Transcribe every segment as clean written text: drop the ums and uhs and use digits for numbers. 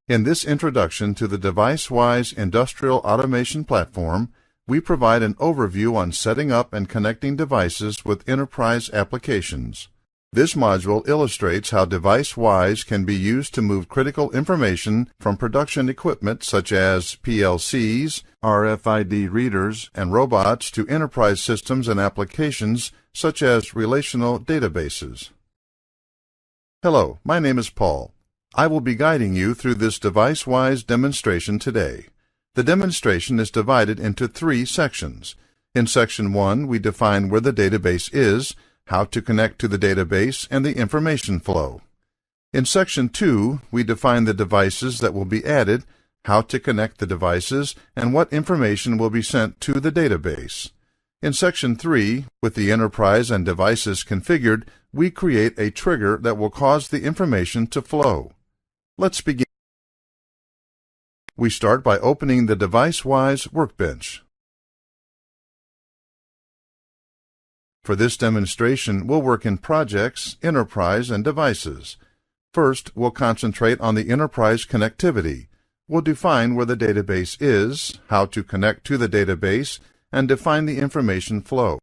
In this introduction to the deviceWISE industrial automation platform, we provide an overview on setting up and connecting devices with enterprise applications. This module illustrates how deviceWISE can be used to move critical information from production equipment such as PLCs, RFID readers, and robots to enterprise systems and applications such as relational databases. Hello, my name is Paul. I will be guiding you through this deviceWISE demonstration today. The demonstration is divided into 3 sections. In Section 1, we define where the database is, how to connect to the database, and the information flow. In Section 2, we define the devices that will be added, how to connect the devices, and what information will be sent to the database. In Section 3, with the enterprise and devices configured, we create a trigger that will cause the information to flow. Let's begin. We start by opening the deviceWISE workbench. For this demonstration, we'll work in Projects, Enterprise, and Devices. First, we'll concentrate on the enterprise connectivity. We'll define where the database is, how to connect to the database, and define the information flow.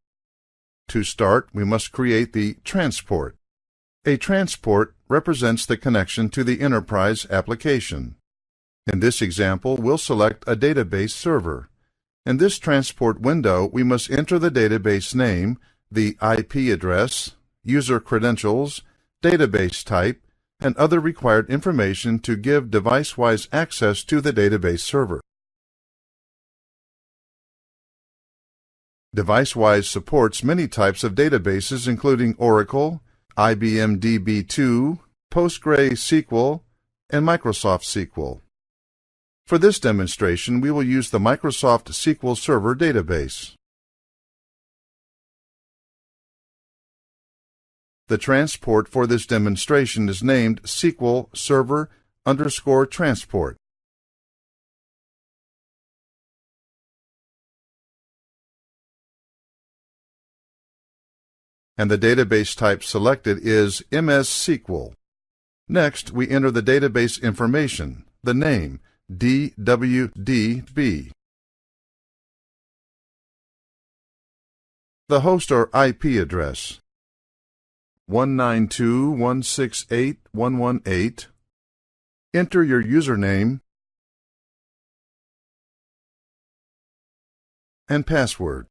To start, we must create the transport. A transport represents the connection to the enterprise application. In this example, we'll select a database server. In this transport window, we must enter the database name, the IP address, user credentials, database type, and other required information to give deviceWISE access to the database server. deviceWISE supports many types of databases including Oracle, IBM DB2, PostgreSQL, and Microsoft SQL. For this demonstration, we will use the Microsoft SQL Server database. The transport for this demonstration is named SQL Server_transport. And the database type selected is MS SQL. Next, we enter the database information, the name, DWDB. The host or IP address, 192.168.118. Enter your username and password.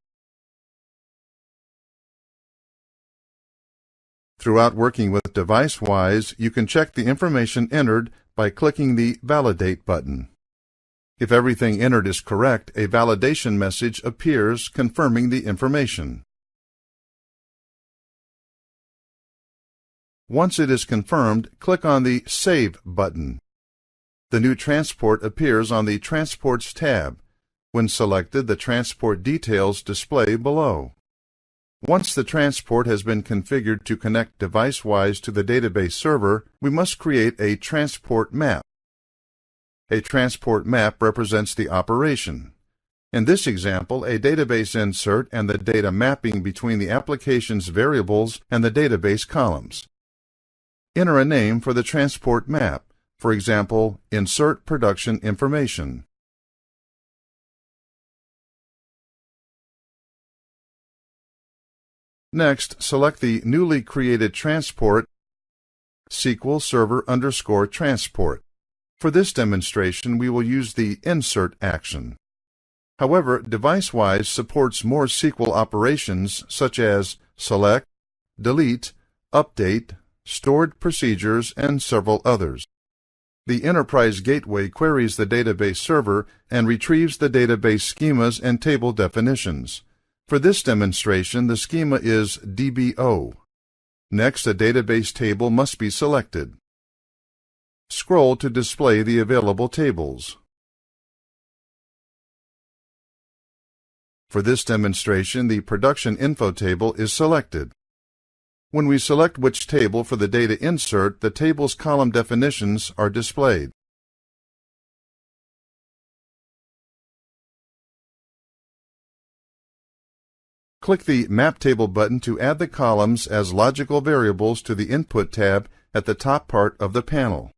Throughout working with deviceWISE, you can check the information entered by clicking the Validate button. If everything entered is correct, a validation message appears confirming the information. Once it is confirmed, click on the Save button. The new transport appears on the Transports tab. When selected, the transport details display below. Once the transport has been configured to connect deviceWISE to the database server, we must create a transport map. A transport map represents the operation. In this example, a database insert and the data mapping between the application's variables and the database columns. Enter a name for the transport map, for example, Insert Production Information. Next, select the newly created transport, SQL Server_transport. For this demonstration, we will use the Insert action. However, deviceWISE supports more SQL operations such as select, delete, update, stored procedures, and several others. The Enterprise Gateway queries the database server and retrieves the database schemas and table definitions. For this demonstration, the schema is DBO. Next, a database table must be selected. Scroll to display the available tables. For this demonstration, the Production Info table is selected. When we select which table for the data insert, the table's column definitions are displayed. Click the Map Table button to add the columns as logical variables to the Input tab at the top part of the panel.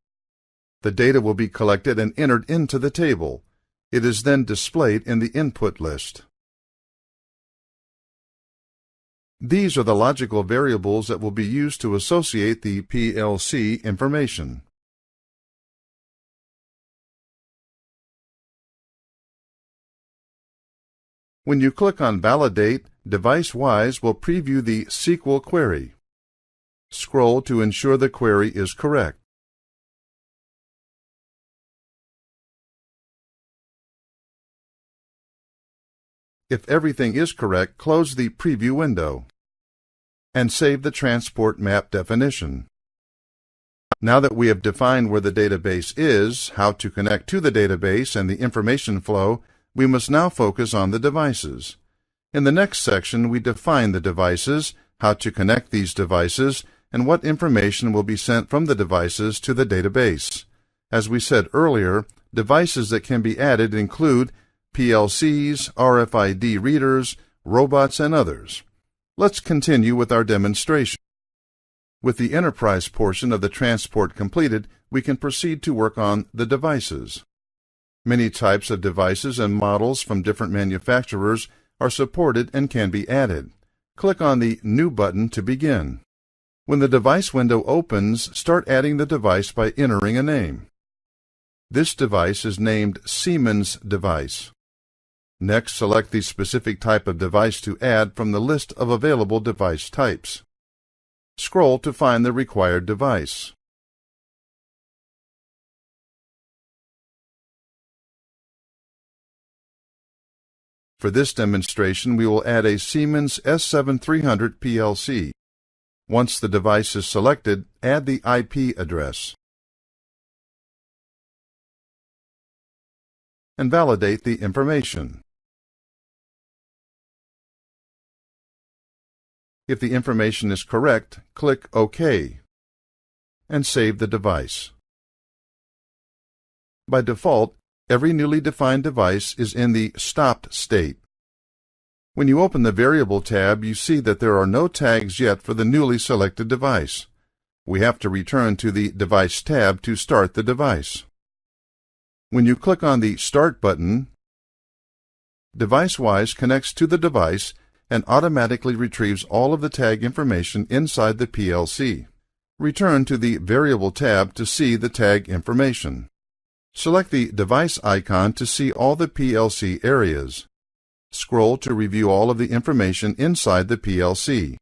The data will be collected and entered into the table. It is then displayed in the input list. These are the logical variables that will be used to associate the PLC information. When you click on Validate, deviceWISE will preview the SQL query. Scroll to ensure the query is correct. If everything is correct, close the preview window and save the transport map definition. Now that we have defined where the database is, how to connect to the database, and the information flow, we must now focus on the devices. In the next section, we define the devices, how to connect these devices, and what information will be sent from the devices to the database. As we said earlier, devices that can be added include PLCs, RFID readers, robots, and others. Let's continue with our demonstration. With the enterprise portion of the transport completed, we can proceed to work on the devices. Many types of devices and models from different manufacturers are supported and can be added. Click on the New button to begin. When the device window opens, start adding the device by entering a name. This device is named Siemens device. Next, select the specific type of device to add from the list of available device types. Scroll to find the required device. For this demonstration, we will add a Siemens S7300 PLC. Once the device is selected, add the IP address and validate the information. If the information is correct, click OK and save the device. By default, every newly defined device is in the stopped state. When you open the Variable tab, you see that there are no tags yet for the newly selected device. We have to return to the Device tab to start the device. When you click on the Start button, deviceWISE connects to the device and automatically retrieves all of the tag information inside the PLC. Return to the Variable tab to see the tag information. Select the device icon to see all the PLC areas. Scroll to review all of the information inside the PLC.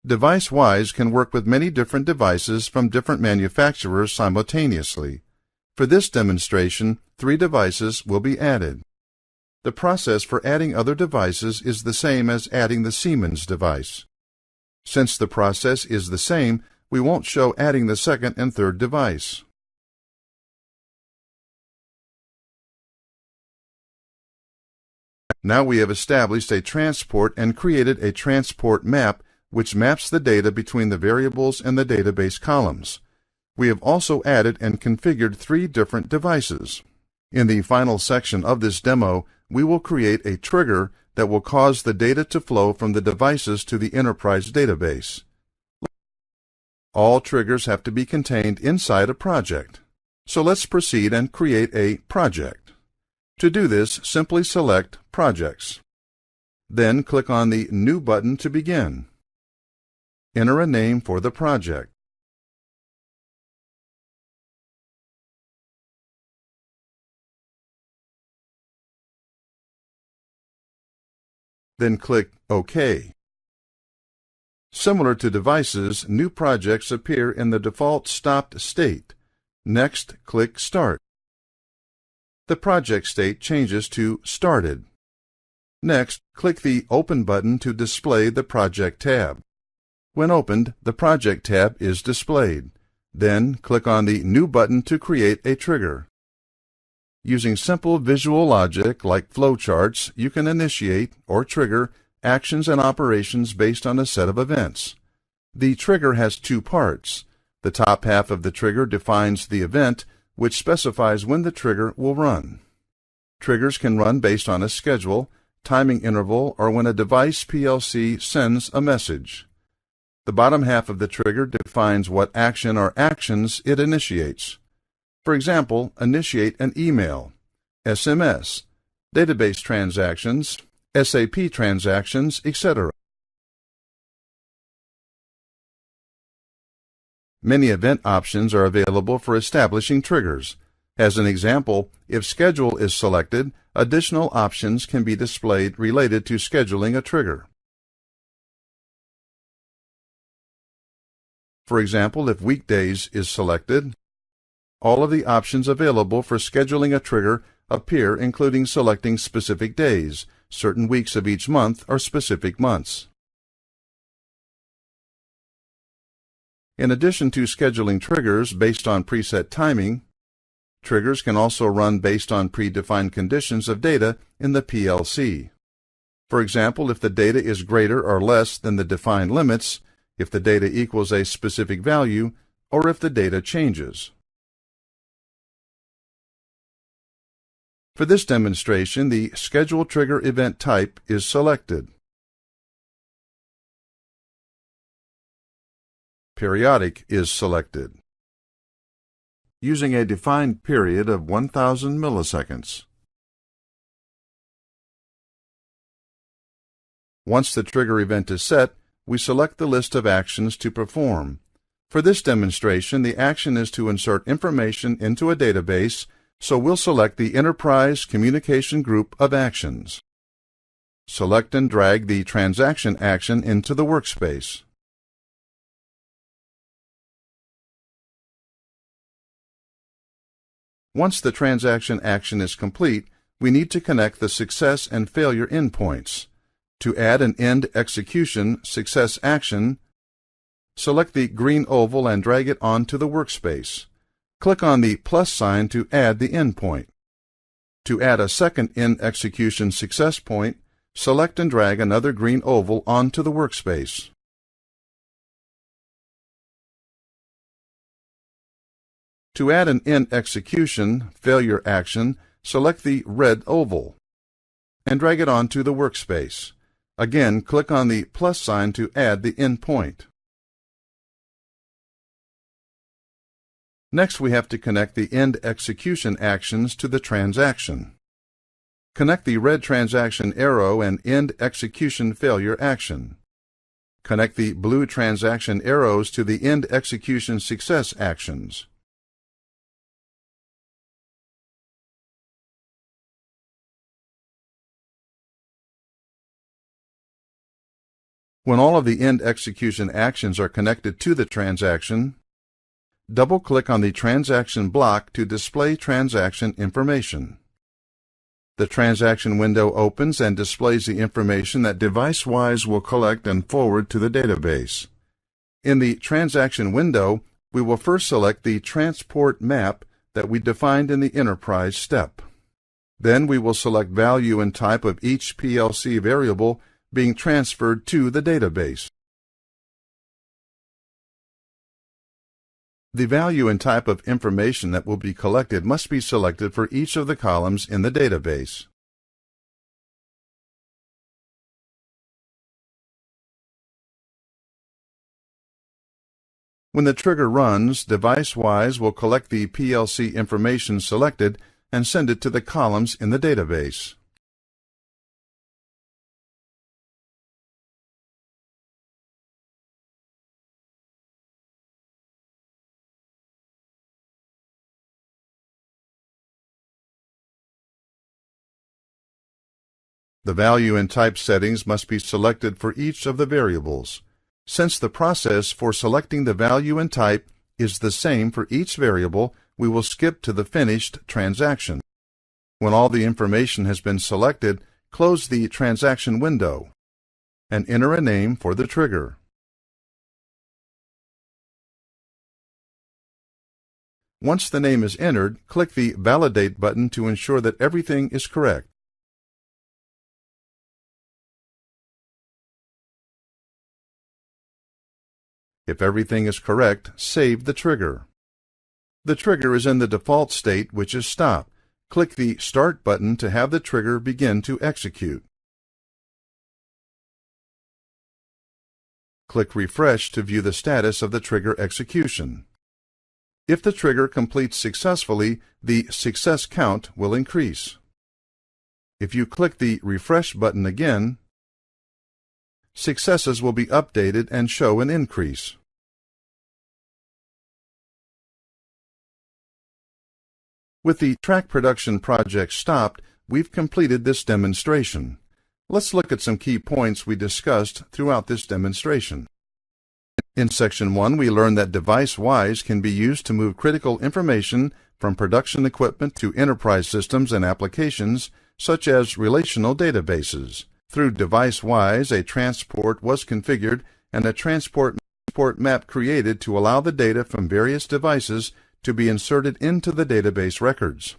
deviceWISE can work with many different devices from different manufacturers simultaneously. For this demonstration, 3 devices will be added. The process for adding other devices is the same as adding the Siemens device. Since the process is the same, we won't show adding the second and third device. Now we have established a transport and created a transport map which maps the data between the variables and the database columns. We have also added and configured 3 different devices. In the final section of this demo, we will create a trigger that will cause the data to flow from the devices to the enterprise database. All triggers have to be contained inside a project. So let's proceed and create a project. To do this, simply select Projects. Then click on the New button to begin. Enter a name for the project. Then click OK. Similar to devices, new projects appear in the default stopped state. Next, click Start. The project state changes to Started. Next, click the Open button to display the Project tab. When opened, the Project tab is displayed. Then, click on the New button to create a trigger. Using simple visual logic like flowcharts, you can initiate or trigger actions and operations based on a set of events. The trigger has 2 parts. The top half of the trigger defines the event, which specifies when the trigger will run. Triggers can run based on a schedule, timing interval, or when a device PLC sends a message. The bottom half of the trigger defines what action or actions it initiates. For example, initiate an email, SMS, database transactions, SAP transactions, etc. Many event options are available for establishing triggers. As an example, if Schedule is selected, additional options can be displayed related to scheduling a trigger. For example, if Weekdays is selected, all of the options available for scheduling a trigger appear, including selecting specific days, certain weeks of each month, or specific months. In addition to scheduling triggers based on preset timing, triggers can also run based on predefined conditions of data in the PLC. For example, if the data is greater or less than the defined limits, if the data equals a specific value, or if the data changes. For this demonstration, the Schedule Trigger event type is selected. Periodic is selected, using a defined period of 1000 milliseconds. Once the trigger event is set, we select the list of actions to perform. For this demonstration, the action is to insert information into a database, so we'll select the Enterprise Communication Group of Actions. Select and drag the transaction action into the workspace. Once the transaction action is complete, we need to connect the success and failure endpoints. To add an end execution success action, select the green oval and drag it onto the workspace. Click on the plus sign to add the endpoint. To add a second end execution success point, select and drag another green oval onto the workspace. To add an end execution failure action, select the red oval and drag it onto the workspace. Again, click on the plus sign to add the endpoint. Next, we have to connect the end execution actions to the transaction. Connect the red transaction arrow and end execution failure action. Connect the blue transaction arrows to the end execution success actions. When all of the end execution actions are connected to the transaction, double-click on the transaction block to display transaction information. The transaction window opens and displays the information that deviceWISE will collect and forward to the database. In the transaction window, we will first select the transport map that we defined in the Enterprise step. Then we will select value and type of each PLC variable being transferred to the database. The value and type of information that will be collected must be selected for each of the columns in the database. When the trigger runs, deviceWISE will collect the PLC information selected and send it to the columns in the database. The value and type settings must be selected for each of the variables. Since the process for selecting the value and type is the same for each variable, we will skip to the finished transaction. When all the information has been selected, close the transaction window and enter a name for the trigger. Once the name is entered, click the Validate button to ensure that everything is correct. If everything is correct, save the trigger. The trigger is in the default state, which is stop. Click the Start button to have the trigger begin to execute. Click Refresh to view the status of the trigger execution. If the trigger completes successfully, the success count will increase. If you click the Refresh button again, successes will be updated and show an increase. With the track production project stopped, we've completed this demonstration. Let's look at some key points we discussed throughout this demonstration. In Section 1, we learned that deviceWISE can be used to move critical information from production equipment to enterprise systems and applications, such as relational databases. Through deviceWISE, a transport was configured and a transport map created to allow the data from various devices to be inserted into the database records.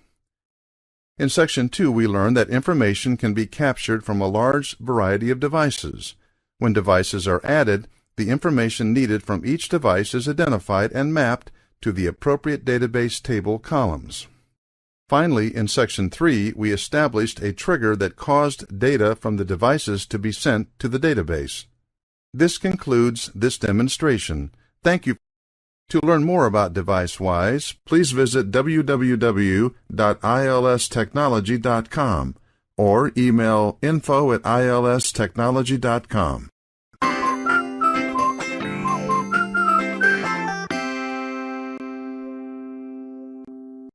In Section 2, we learned that information can be captured from a large variety of devices. When devices are added, the information needed from each device is identified and mapped to the appropriate database table columns. Finally, in Section 3, we established a trigger that caused data from the devices to be sent to the database. This concludes this demonstration. Thank you. To learn more about deviceWISE, please visit www.ilstechnology.com or email info@ilstechnology.com.